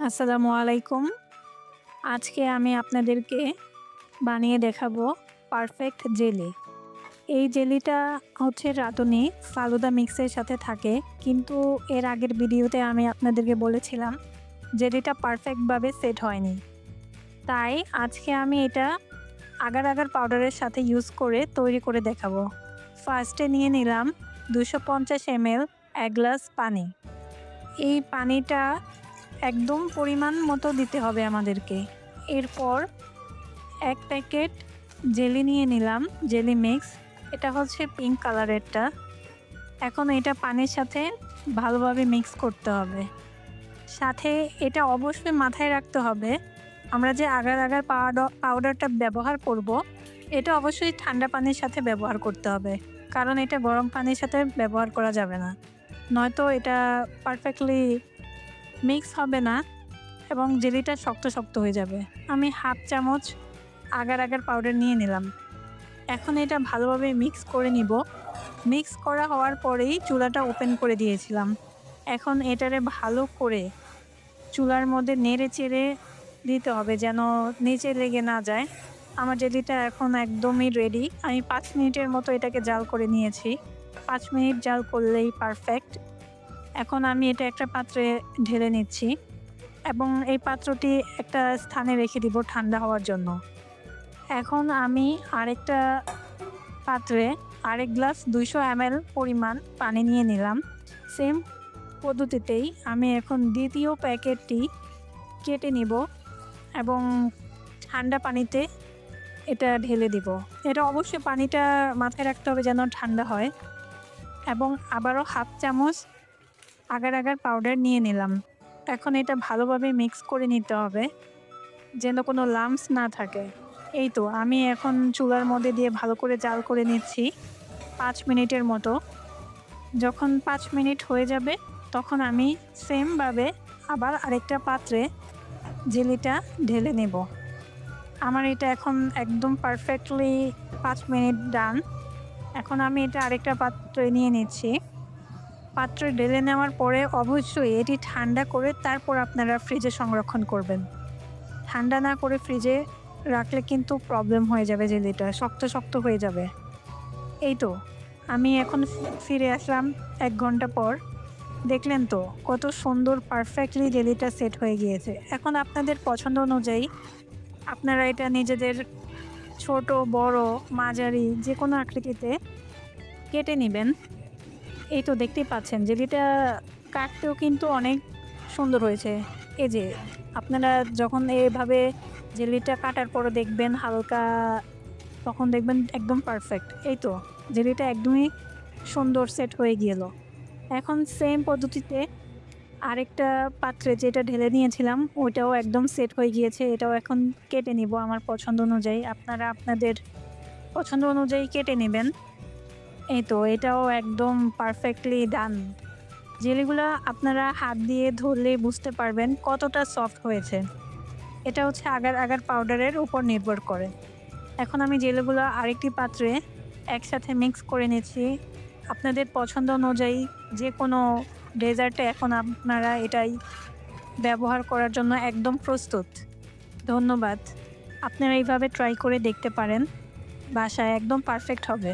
আসসালামু আলাইকুম। আজকে আমি আপনাদেরকে বানিয়ে দেখাবো পারফেক্ট জেলি। এই জেলিটা হচ্ছে রাঁধুনি ফালুদা মিক্সের সাথে থাকে, কিন্তু এর আগের ভিডিওতে আমি আপনাদেরকে বলেছিলাম জেলিটা পারফেক্টভাবে সেট হয়নি। তাই আজকে আমি এটা আগার আগার পাউডারের সাথে ইউজ করে তৈরি করে দেখাবো। ফার্স্টে নিয়ে নিলাম 250 ml 1 গ্লাস পানি। এই পানিটা একদম পরিমাণ মতো দিতে হবে আমাদেরকে। এরপর 1 প্যাকেট জেলি নিয়ে নিলাম, জেলি মিক্স। এটা হচ্ছে পিঙ্ক কালারেরটা। এখন এটা পানির সাথে ভালোভাবে মিক্স করতে হবে। সাথে এটা অবশ্যই মাথায় রাখতে হবে, আমরা যে আগার আগার পাউডারটা ব্যবহার করব, এটা অবশ্যই ঠান্ডা পানির সাথে ব্যবহার করতে হবে, কারণ এটা গরম পানির সাথে ব্যবহার করা যাবে না, নয়তো এটা পারফেক্টলি মিক্স হবে না এবং জেলিটা শক্ত শক্ত হয়ে যাবে। আমি হাফ চামচ আগার আগার পাউডার নিয়ে নিলাম। এখন এটা ভালোভাবে মিক্স করে নিব। মিক্স করা হওয়ার পরেই চুলাটা ওপেন করে দিয়েছিলাম। এখন এটারে ভালো করে চুলার মধ্যে নেড়ে চেড়ে দিতে হবে যেন নিচে লেগে না যায়। আমার জেলিটা এখন একদমই রেডি। আমি 5 মিনিটের মতো এটাকে জাল করে নিয়েছি। 5 মিনিট জাল করলেই পারফেক্ট। এখন আমি এটা একটা পাত্রে ঢেলে নিচ্ছি এবং এই পাত্রটি একটা স্থানে রেখে দিব ঠান্ডা হওয়ার জন্য। এখন আমি আরেকটা পাত্রে আরেক গ্লাস 200 ml পরিমাণ পানি নিয়ে নিলাম। সেম পদ্ধতিতেই আমি এখন দ্বিতীয় প্যাকেটটি কেটে নিব এবং ঠান্ডা পানিতে এটা ঢেলে দিব। এটা অবশ্যই পানিটা মাথায় রাখতে হবে যেন ঠান্ডা হয়। এবং আবারও হাফ চামচ আগার আগার পাউডার নিয়ে নিলাম। এখন এটা ভালোভাবে মিক্স করে নিতে হবে যেন কোনো লাম্পস না থাকে। এই তো আমি এখন চুলার মধ্যে দিয়ে ভালো করে জাল করে নিচ্ছি 5 মিনিটের মতো। যখন 5 মিনিট হয়ে যাবে তখন আমি সেমভাবে আবার আরেকটা পাত্রে জেলিটা ঢেলে নেব। আমার এটা এখন একদম পারফেক্টলি 5 মিনিট ডান। এখন আমি এটা আরেকটা পাত্রে নিয়ে নিচ্ছি। পাত্রে ঢেলে নেওয়ার পরে অবশ্যই এটি ঠান্ডা করে তারপর আপনারা ফ্রিজে সংরক্ষণ করবেন। ঠান্ডা না করে ফ্রিজে রাখলে কিন্তু প্রবলেম হয়ে যাবে, জেলিটা শক্ত শক্ত হয়ে যাবে। এই তো আমি এখন ফিরে আসলাম 1 ঘন্টা পর। দেখলেন তো কত সুন্দর পারফেক্টলি জেলিটা সেট হয়ে গিয়েছে। এখন আপনাদের পছন্দ অনুযায়ী আপনারা এটা নিজেদের ছোট বড় মাঝারি যে কোনো আকৃতিতে কেটে নেবেন। এই তো দেখতেই পাচ্ছেন জেলিটা কাটতেও কিন্তু অনেক সুন্দর হয়েছে। এই যে আপনারা যখন এভাবে জেলিটা কাটার পরে দেখবেন হালকা, তখন দেখবেন একদম পারফেক্ট। এই তো জেলিটা একদমই সুন্দর সেট হয়ে গেল। এখন সেম পদ্ধতিতে আরেকটা পাত্রে যেটা ঢেলে নিয়েছিলাম ওইটাও একদম সেট হয়ে গিয়েছে। এটাও এখন কেটে নিব আমার পছন্দ অনুযায়ী। আপনারা আপনাদের পছন্দ অনুযায়ী কেটে নেবেন। এই তো এটাও একদম পারফেক্টলি ডান। জেলিগুলো আপনারা হাত দিয়ে ধরলে বুঝতে পারবেন কতটা সফট হয়েছে। এটা হচ্ছে আগার আগার পাউডারের উপর নির্ভর করে। এখন আমি জেলিগুলো আরেকটি পাত্রে একসাথে মিক্স করে নিচ্ছি। আপনাদের পছন্দ অনুযায়ী যে কোনো ডেজার্টে এখন আপনারা এটাই ব্যবহার করার জন্য একদম প্রস্তুত। ধন্যবাদ। আপনারা এইভাবে ট্রাই করে দেখতে পারেন, বাসায় একদম পারফেক্ট হবে।